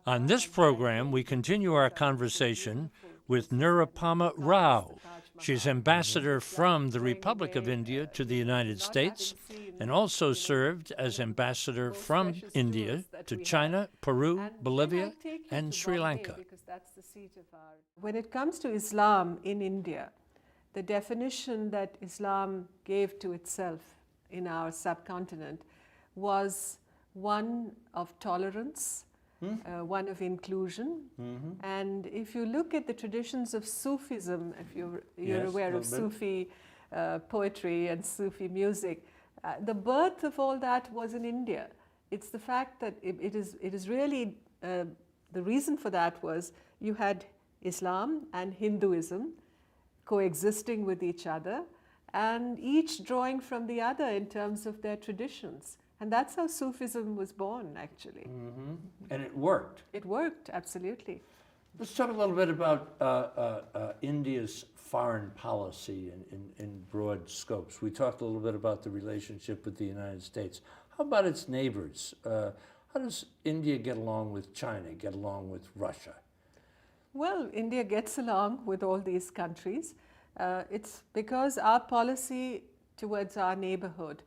On this program, we continue our conversation with Nirupama Rao. She's ambassador from the Republic of India to the United States and also served as ambassador from India to China, Peru, Bolivia, and Sri Lanka. When it comes to Islam in India, the definition that Islam gave to itself in our subcontinent was one of tolerance, one of inclusion. And if you look at the traditions of Sufism, if you're aware of Sufi poetry and Sufi music, the birth of all that was in India. It's the fact that it is really, the reason for that was you had Islam and Hinduism coexisting with each other, and each drawing from the other in terms of their traditions. And that's how Sufism was born, actually. And it worked. It worked, absolutely. Let's talk a little bit about India's foreign policy in broad scopes. We talked a little bit about the relationship with the United States. How about its neighbors? How does India get along with China, get along with Russia? Well, India gets along with all these countries. It's because our policy towards our neighborhood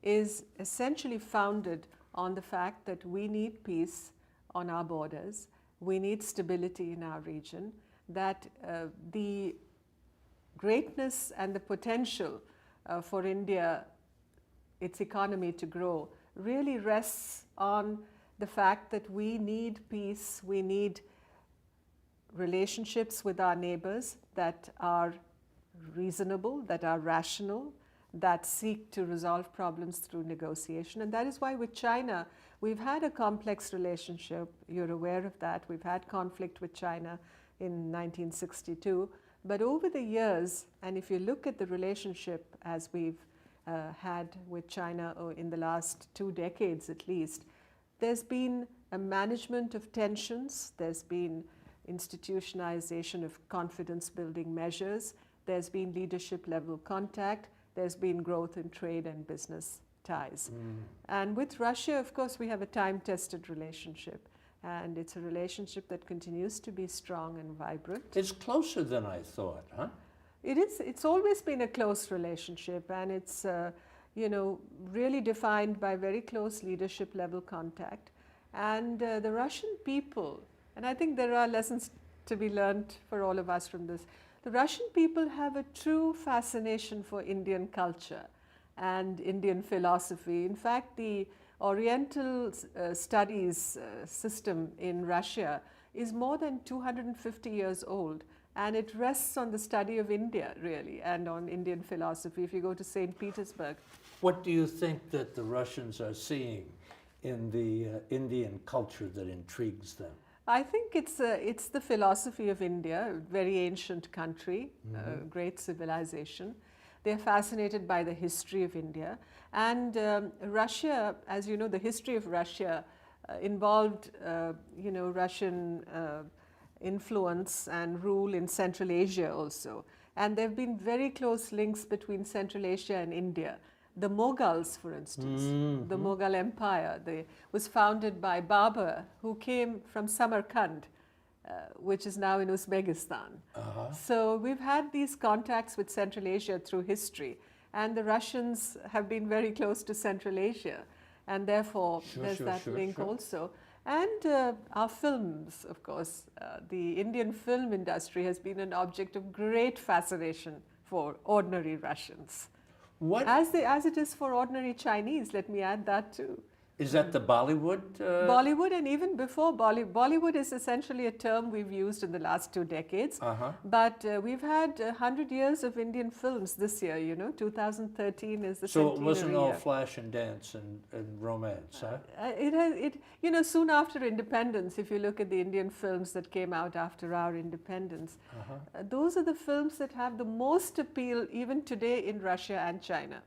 is essentially founded on the fact that we need peace on our borders, we need stability in our region, that the greatness and the potential for India, its economy to grow, really rests on the fact that we need peace, we need relationships with our neighbors that are reasonable, that are rational, that seek to resolve problems through negotiation. And that is why with China, we've had a complex relationship. You're aware of that. We've had conflict with China in 1962. But over the years, and if you look at the relationship as we've had with China in the last 2 decades at least, there's been a management of tensions, there's been institutionalization of confidence building measures, there's been leadership level contact, there's been growth in trade and business ties. And with Russia, of course, we have a time-tested relationship, and it's a relationship that continues to be strong and vibrant. It's closer than I thought, huh? It is. It's always been a close relationship, and it's really defined by very close leadership level contact. And the Russian people, and I think there are lessons to be learned for all of us from this. The Russian people have a true fascination for Indian culture and Indian philosophy. In fact, the Oriental studies system in Russia is more than 250 years old, and it rests on the study of India, really, and on Indian philosophy. If you go to St. Petersburg. What do you think that the Russians are seeing in the Indian culture that intrigues them? I think it's the philosophy of India, a very ancient country, great civilization. They're fascinated by the history of India. And Russia, as you know, the history of Russia involved, Russian influence and rule in Central Asia also. And there have been very close links between Central Asia and India. The Mughals, for instance, the Mughal Empire, was founded by Babur, who came from Samarkand, which is now in Uzbekistan. So we've had these contacts with Central Asia through history, and the Russians have been very close to Central Asia, and therefore there's that link also. And our films, of course, the Indian film industry has been an object of great fascination for ordinary Russians. As it is for ordinary Chinese, let me add that too. Is that the Bollywood? Bollywood, and even before Bollywood is essentially a term we've used in the last 2 decades. But we've had 100 years of Indian films this year, 2013 is the centenary year. So it wasn't all flash and dance and romance, huh? Soon after independence, if you look at the Indian films that came out after our independence, those are the films that have the most appeal even today in Russia and China.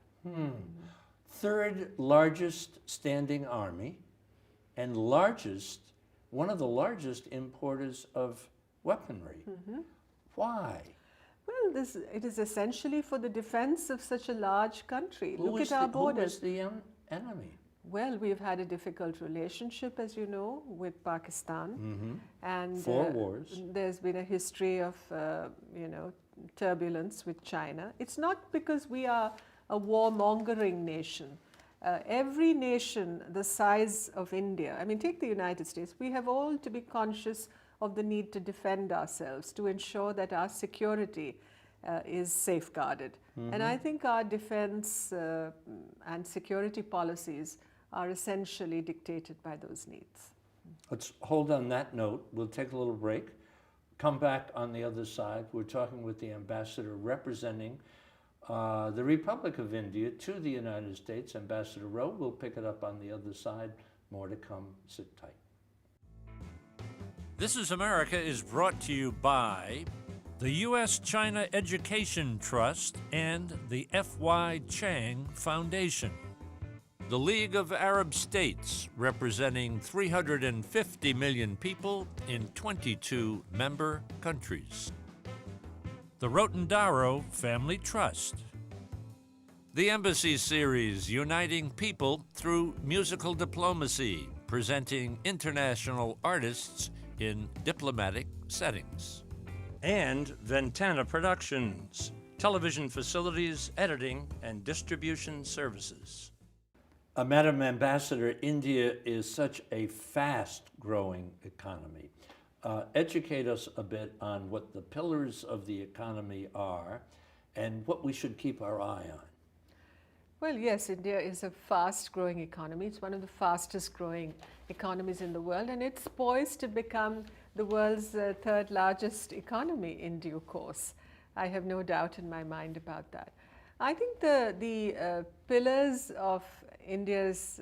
Third largest standing army and one of the largest importers of weaponry. Why? Well, it is essentially for the defense of such a large country. Look at our borders. Who is the enemy? Well, we've had a difficult relationship, as you know, with Pakistan. And 4 wars. there's been a history of, turbulence with China. It's not because we are a warmongering nation. Every nation the size of India, I mean, take the United States, we have all to be conscious of the need to defend ourselves, to ensure that our security is safeguarded. And I think our defense and security policies are essentially dictated by those needs. Let's hold on that note. We'll take a little break. Come back on the other side. We're talking with the ambassador representing the Republic of India to the United States, Ambassador Rao. We'll pick it up on the other side. More to come. Sit tight. This is America is brought to you by the U.S.-China Education Trust and the F.Y. Chang Foundation. The League of Arab States, representing 350 million people in 22 member countries. The Rotendaro Family Trust. The Embassy Series, uniting people through musical diplomacy, presenting international artists in diplomatic settings. And Ventana Productions, television facilities, editing, and distribution services. Madam Ambassador, India is such a fast-growing economy. Educate us a bit on what the pillars of the economy are and what we should keep our eye on. Well, yes, India is a fast-growing economy. It's one of the fastest-growing economies in the world, and it's poised to become the world's third largest economy in due course. I have no doubt in my mind about that. I think the pillars of India's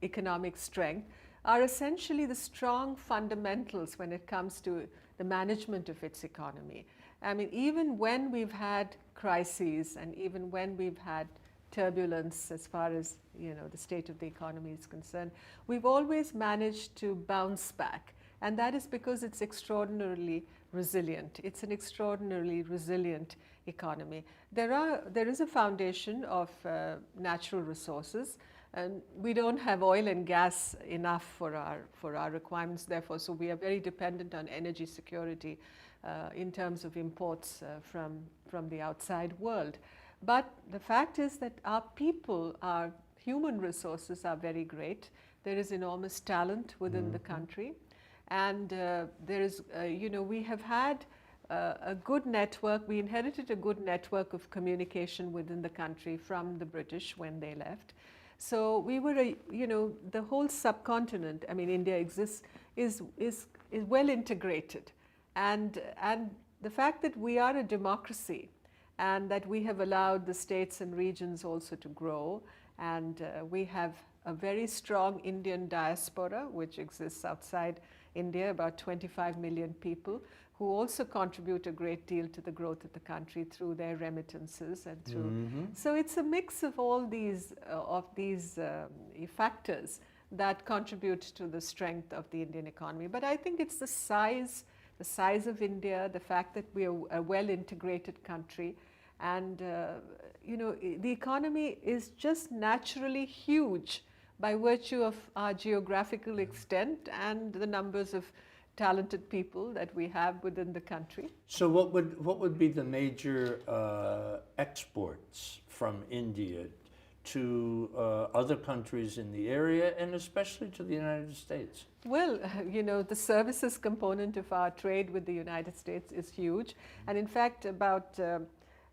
economic strength are essentially the strong fundamentals when it comes to the management of its economy. I mean, even when we've had crises and even when we've had turbulence as far as the state of the economy is concerned, we've always managed to bounce back, and that is because it's extraordinarily resilient. It's an extraordinarily resilient economy. There is a foundation of natural resources, and we don't have oil and gas enough for our requirements, therefore, so we are very dependent on energy security in terms of imports from the outside world. But the fact is that our people, our human resources are very great. There is enormous talent within the country, and there is, we have had a good network. We inherited a good network of communication within the country from the British when they left. So we were, the whole subcontinent, I mean, India exists, is well integrated. And the fact that we are a democracy and that we have allowed the states and regions also to grow, and we have a very strong Indian diaspora which exists outside India, about 25 million people, who also contribute a great deal to the growth of the country through their remittances and through. So it's a mix of all these factors that contribute to the strength of the Indian economy. But I think it's the size of India, the fact that we are a well-integrated country, and the economy is just naturally huge by virtue of our geographical extent and the numbers of talented people that we have within the country. So what would be the major exports from India to other countries in the area, and especially to the United States? Well, the services component of our trade with the United States is huge. And in fact, about,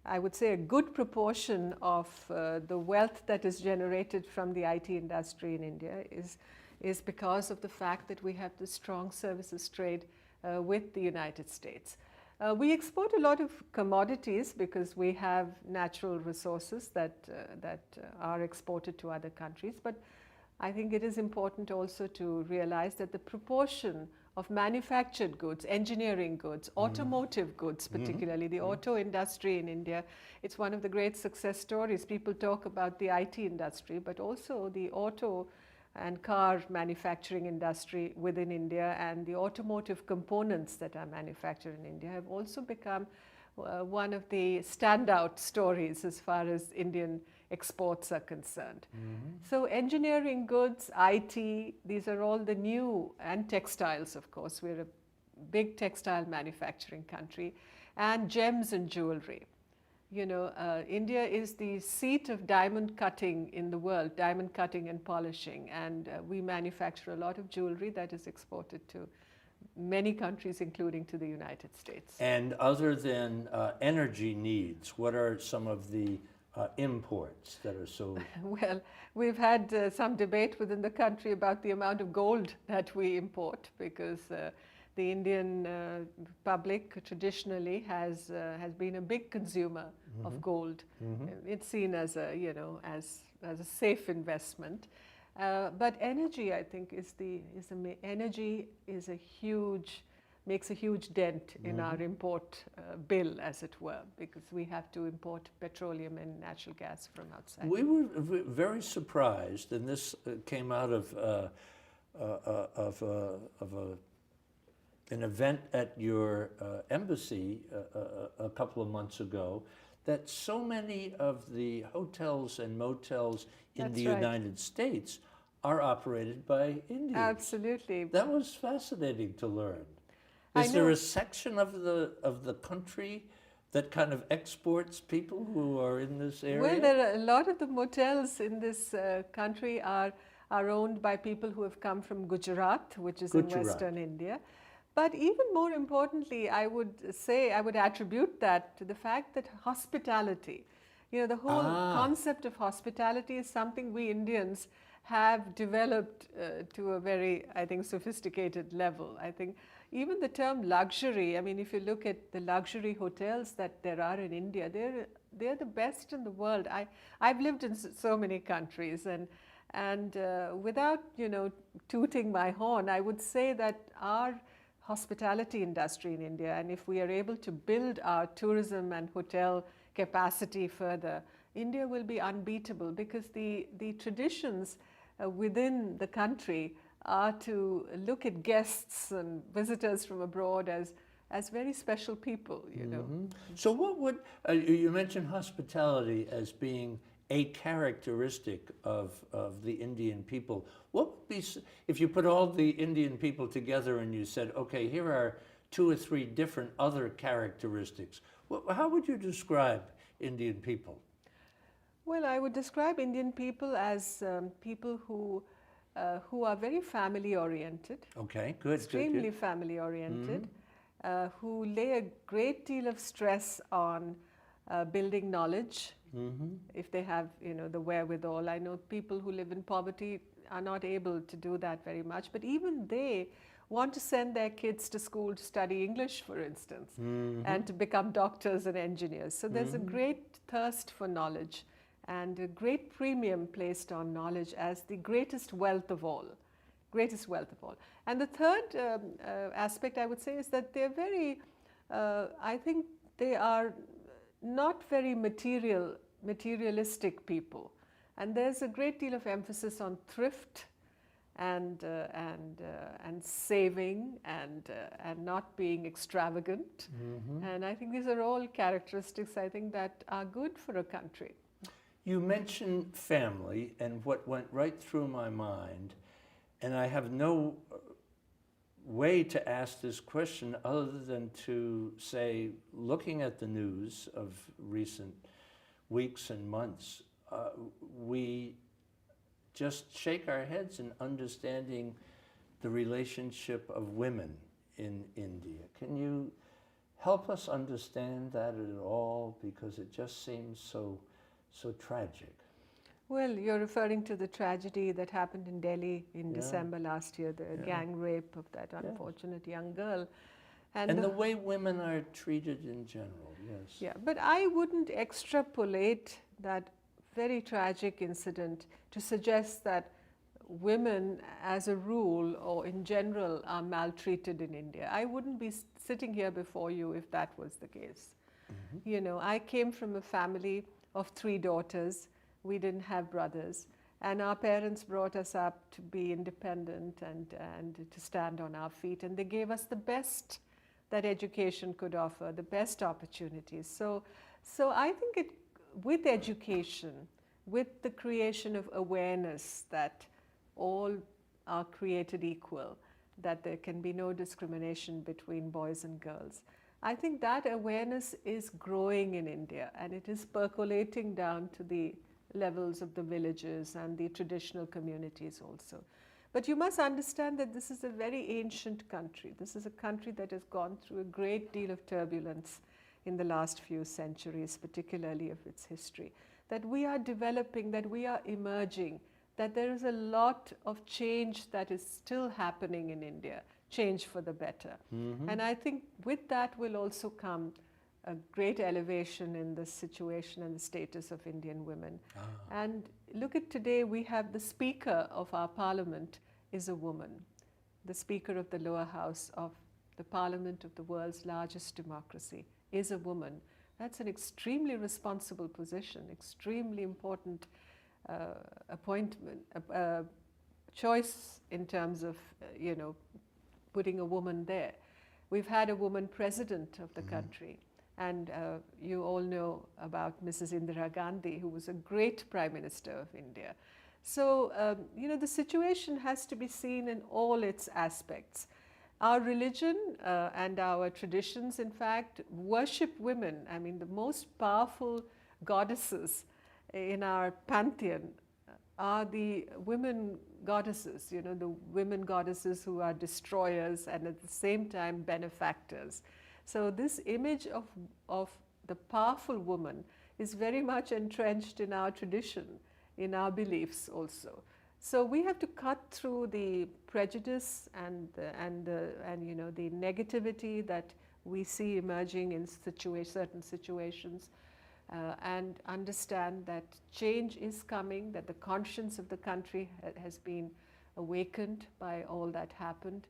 I would say, a good proportion of the wealth that is generated from the IT industry in India is because of the fact that we have the strong services trade with the United States. We export a lot of commodities because we have natural resources that are exported to other countries, but I think it is important also to realize that the proportion of manufactured goods, engineering goods, automotive goods particularly, the auto industry in India, it's one of the great success stories. People talk about the IT industry, but also the auto and car manufacturing industry within India, and the automotive components that are manufactured in India have also become one of the standout stories as far as Indian exports are concerned. So engineering goods, IT, these are all the new, and textiles, of course. We're a big textile manufacturing country, and gems and jewelry. You know, India is the seat of diamond cutting in the world, diamond cutting and polishing, and we manufacture a lot of jewelry that is exported to many countries, including to the United States. And other than energy needs, what are some of the imports that are so... Well, we've had some debate within the country about the amount of gold that we import, because the Indian public traditionally has been a big consumer of gold. It's seen as a, you know, as a safe investment. But energy, I think, energy is a huge, makes a huge dent in our import bill, as it were, because we have to import petroleum and natural gas from outside. We were very surprised, and this came out of an event at your embassy a couple of months ago, that so many of the hotels and motels in the United States are operated by Indians. Absolutely. That was fascinating to learn. Is there a section of the country that kind of exports people who are in this area? Well, there are a lot of the motels in this country are owned by people who have come from Gujarat, which is in Western India. But even more importantly, I would say, I would attribute that to the fact that hospitality, you know, the whole concept of hospitality is something we Indians have developed to a very, I think, sophisticated level. I think even the term luxury, I mean, if you look at the luxury hotels that there are in India, they're the best in the world. I've lived in so many countries, and without, you know, tooting my horn, I would say that our hospitality industry in India, and if we are able to build our tourism and hotel capacity further, India will be unbeatable, because the traditions within the country are to look at guests and visitors from abroad as very special people, you know. So what would, you mentioned hospitality as being a characteristic of the Indian people. What would be, if you put all the Indian people together and you said, okay, here are 2 or 3 different other characteristics, how would you describe Indian people? Well, I would describe Indian people as people who are very family-oriented. Okay, good. Extremely family-oriented, who lay a great deal of stress on building knowledge, if they have, you know, the wherewithal. I know people who live in poverty are not able to do that very much, but even they want to send their kids to school to study English, for instance, and to become doctors and engineers. So there's a great thirst for knowledge, and a great premium placed on knowledge as the greatest wealth of all. Greatest wealth of all. And the third aspect, I would say, is that they're very, I think they are not very materialistic people. And there's a great deal of emphasis on thrift and saving and not being extravagant. And I think these are all characteristics, I think, that are good for a country. You mentioned family, and what went right through my mind, and I have no way to ask this question other than to say, looking at the news of recent weeks and months, we just shake our heads in understanding the relationship of women in India. Can you help us understand that at all? Because it just seems so tragic. Well, you're referring to the tragedy that happened in Delhi in December last year, the gang rape of that unfortunate young girl. And the way women are treated in general, yes. Yeah, but I wouldn't extrapolate that very tragic incident to suggest that women as a rule or in general are maltreated in India. I wouldn't be sitting here before you if that was the case. You know, I came from a family of 3 daughters. We didn't have brothers, and our parents brought us up to be independent and to stand on our feet, and they gave us the best that education could offer, the best opportunities. So I think with education, with the creation of awareness that all are created equal, that there can be no discrimination between boys and girls. I think that awareness is growing in India, and it is percolating down to the levels of the villages and the traditional communities also. But you must understand that this is a very ancient country. This is a country that has gone through a great deal of turbulence in the last few centuries, particularly of its history. That we are developing, that we are emerging, that there is a lot of change that is still happening in India, change for the better. And I think with that will also come a great elevation in the situation and the status of Indian women. And look at today, we have the Speaker of our Parliament is a woman. The Speaker of the lower house of the Parliament of the world's largest democracy is a woman. That's an extremely responsible position, extremely important appointment, choice in terms of, putting a woman there. We've had a woman president of the country. And you all know about Mrs. Indira Gandhi, who was a great Prime Minister of India. So, the situation has to be seen in all its aspects. Our religion and our traditions, in fact, worship women. I mean, the most powerful goddesses in our pantheon are the women goddesses, the women goddesses who are destroyers and at the same time benefactors. So this image of the powerful woman is very much entrenched in our tradition, in our beliefs also. So we have to cut through the prejudice and the negativity that we see emerging in certain situations, and understand that change is coming, that the conscience of the country has been awakened by all that happened,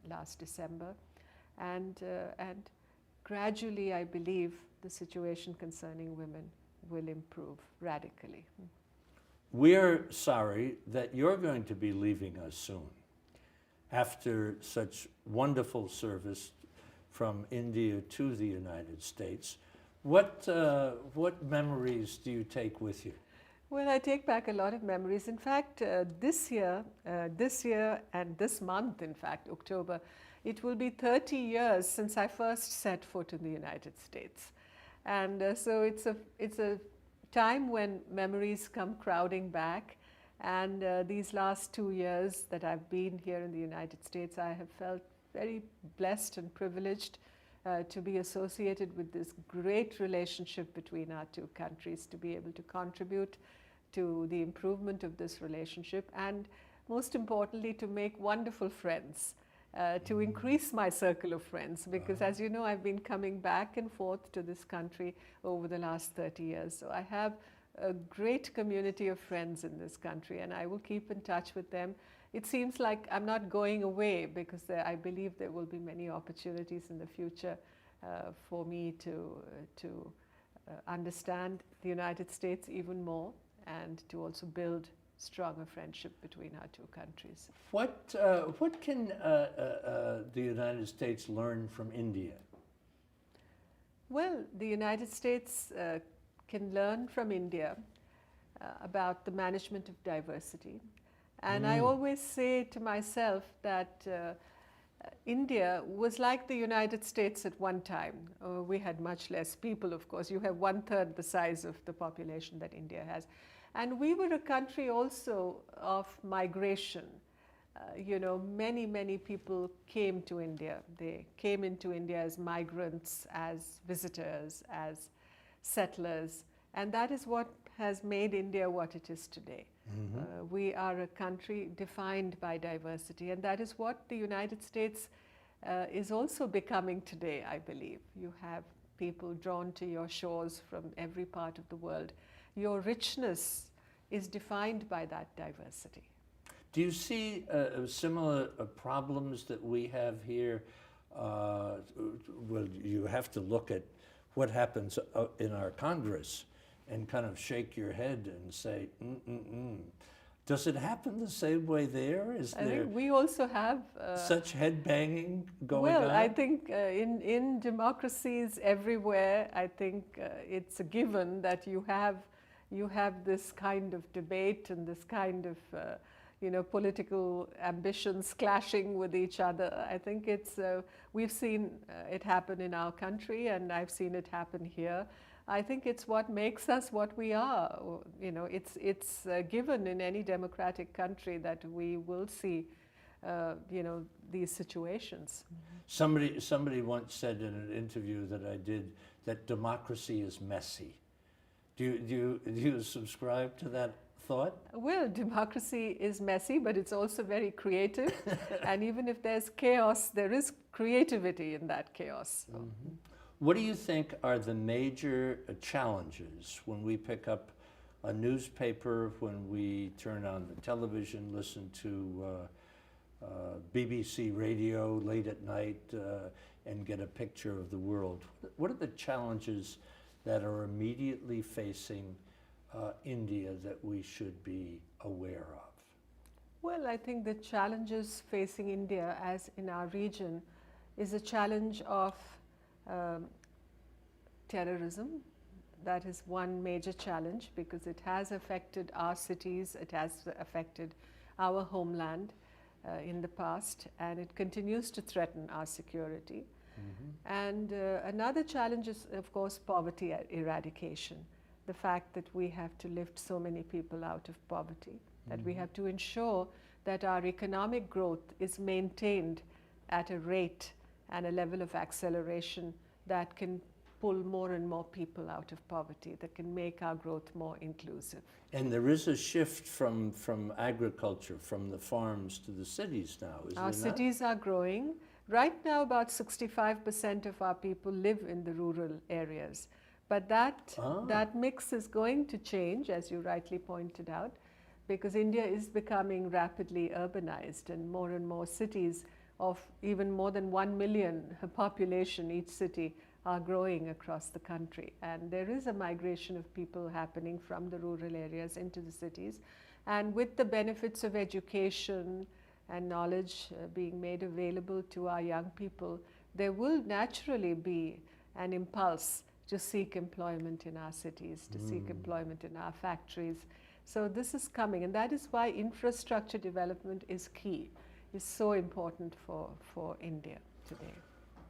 last December. And gradually, I believe, the situation concerning women will improve radically. We're sorry that you're going to be leaving us soon after such wonderful service from India to the United States. What memories do you take with you? Well, I take back a lot of memories. In fact, this year and this month, in fact, October, it will be 30 years since I first set foot in the United States. And so it's a time when memories come crowding back. And these last 2 years that I've been here in the United States, I have felt very blessed and privileged to be associated with this great relationship between our two countries, to be able to contribute to the improvement of this relationship, and most importantly, to make wonderful friends. To increase my circle of friends, because as you know, I've been coming back and forth to this country over the last 30 years. So I have a great community of friends in this country, and I will keep in touch with them. It seems like I'm not going away, because I believe there will be many opportunities in the future for me to understand the United States even more, and to also build stronger friendship between our two countries. What can the United States learn from India? Well, the United States can learn from India about the management of diversity. And I always say to myself that India was like the United States at one time. We had much less people, of course. You have 1/3 the size of the population that India has. And we were a country also of migration. Many people came to India. They came into India as migrants, as visitors, as settlers. And that is what has made India what it is today. We are a country defined by diversity. And that is what the United States is also becoming today, I believe. You have people drawn to your shores from every part of the world. Your richness is defined by that diversity. Do you see similar problems that we have here? Well, you have to look at what happens in our Congress and kind of shake your head and say, Does it happen the same way there? I think we also have such head banging going on? Well, I think in democracies everywhere, I think it's a given that you you have this kind of debate and this kind of political ambitions clashing with each other. I think we've seen it happen in our country, and I've seen it happen here. I think it's what makes us what we are. It's given in any democratic country that we will see, these situations. Somebody once said in an interview that I did that democracy is messy. Do you subscribe to that thought? Well, democracy is messy, but it's also very creative. And even if there's chaos, there is creativity in that chaos. So. Mm-hmm. What do you think are the major challenges when we pick up a newspaper, when we turn on the television, listen to BBC radio late at night, and get a picture of the world? What are the challenges that are immediately facing India that we should be aware of? Well, I think the challenges facing India, as in our region, is a challenge of terrorism. That is one major challenge because it has affected our cities, it has affected our homeland in the past, and it continues to threaten our security. Mm-hmm. And another challenge is, of course, poverty eradication. The fact that we have to lift so many people out of poverty, that we have to ensure that our economic growth is maintained at a rate and a level of acceleration that can pull more and more people out of poverty, that can make our growth more inclusive. And there is a shift from agriculture, from the farms to the cities now, isn't it? Our cities are growing. Right now, about 65% of our people live in the rural areas. But that mix is going to change, as you rightly pointed out, because India is becoming rapidly urbanized, and more cities of even more than 1 million population, each city, are growing across the country. And there is a migration of people happening from the rural areas into the cities. And with the benefits of education and knowledge being made available to our young people, there will naturally be an impulse to seek employment in our cities, to seek employment in our factories. So this is coming, and that is why infrastructure development is key, is so important for India today.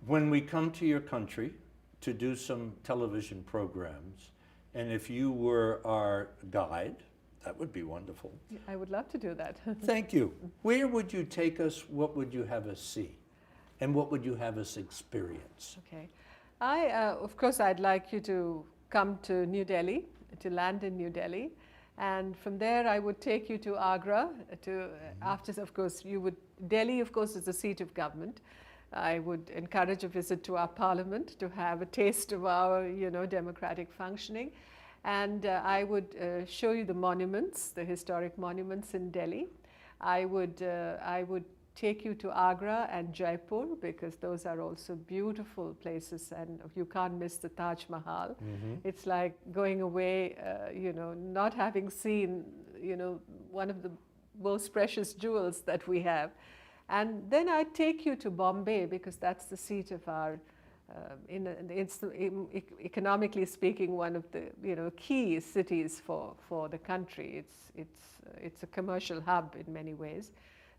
When we come to your country to do some television programs, and if you were our guide, that would be wonderful. I would love to do that. Thank you. Where would you take us? What would you have us see? And what would you have us experience? Okay. Of course, I'd like you to come to New Delhi, to land in New Delhi. And from there, I would take you to Agra. After, of course, Delhi, of course, is the seat of government. I would encourage a visit to our parliament to have a taste of our, democratic functioning. And I would show you the monuments, the historic monuments in Delhi. I would take you to Agra and Jaipur, because those are also beautiful places, and you can't miss the Taj Mahal. Mm-hmm. It's like going away, not having seen, one of the most precious jewels that we have. And then I'd take you to Bombay, because that's the seat of our, economically speaking, one of the key cities for the country. It's a commercial hub in many ways.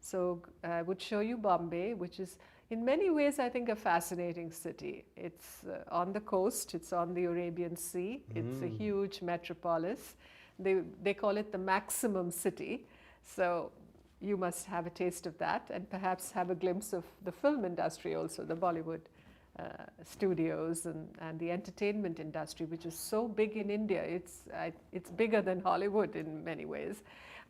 So I would show you Bombay, which is in many ways, I think, a fascinating city. It's on the coast, it's on the Arabian Sea, it's a huge metropolis. They call it the maximum city. So you must have a taste of that, and perhaps have a glimpse of the film industry also, the Bollywood studios and the entertainment industry, which is so big in India. It's bigger than Hollywood in many ways,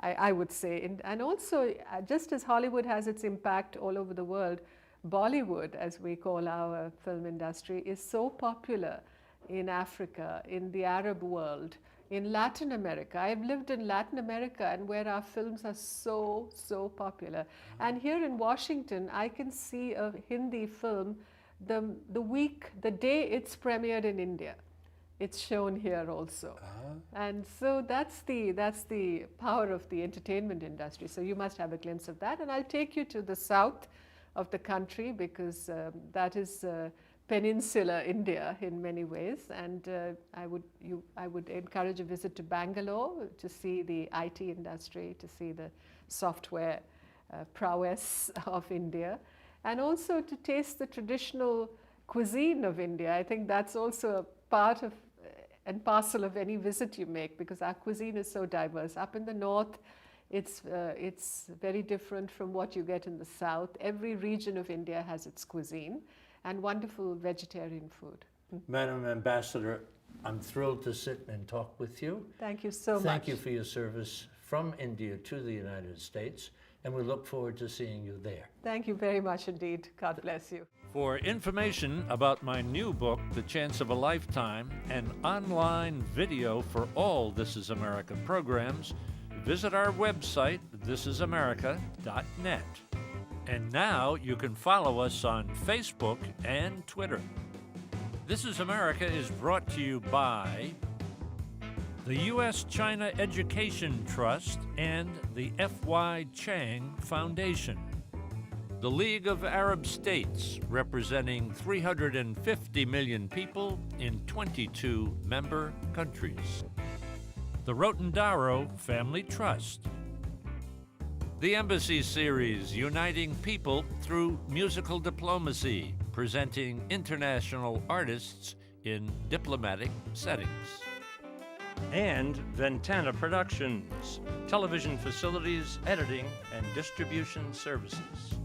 I would say. And also, just as Hollywood has its impact all over the world, Bollywood, as we call our film industry, is so popular in Africa, in the Arab world, in Latin America. I've lived in Latin America, and where our films are so popular. And here in Washington, I can see a Hindi film the day it's premiered in India. It's shown here also. And so that's the power of the entertainment industry. So you must have a glimpse of that. And I'll take you to the south of the country, because that is peninsular India in many ways, and I would encourage a visit to Bangalore to see the IT industry, to see the software prowess of India, and also to taste the traditional cuisine of India. I think that's also a part of and parcel of any visit you make, because our cuisine is so diverse. Up in the north, it's very different from what you get in the south. Every region of India has its cuisine and wonderful vegetarian food. Madam Ambassador, I'm thrilled to sit and talk with you. Thank you so much. Thank you for your service from India to the United States, and we look forward to seeing you there. Thank you very much indeed. God bless you. For information about my new book, The Chance of a Lifetime, and online video for all This Is America programs, visit our website, ThisIsAmerica.net. And now you can follow us on Facebook and Twitter. This is America is brought to you by the U.S.-China Education Trust and the F.Y. Chang Foundation, the League of Arab States, representing 350 million people in 22 member countries, the Rotendaro Family Trust, the Embassy Series, uniting people through musical diplomacy, presenting international artists in diplomatic settings, and Ventana Productions, television facilities, editing, and distribution services.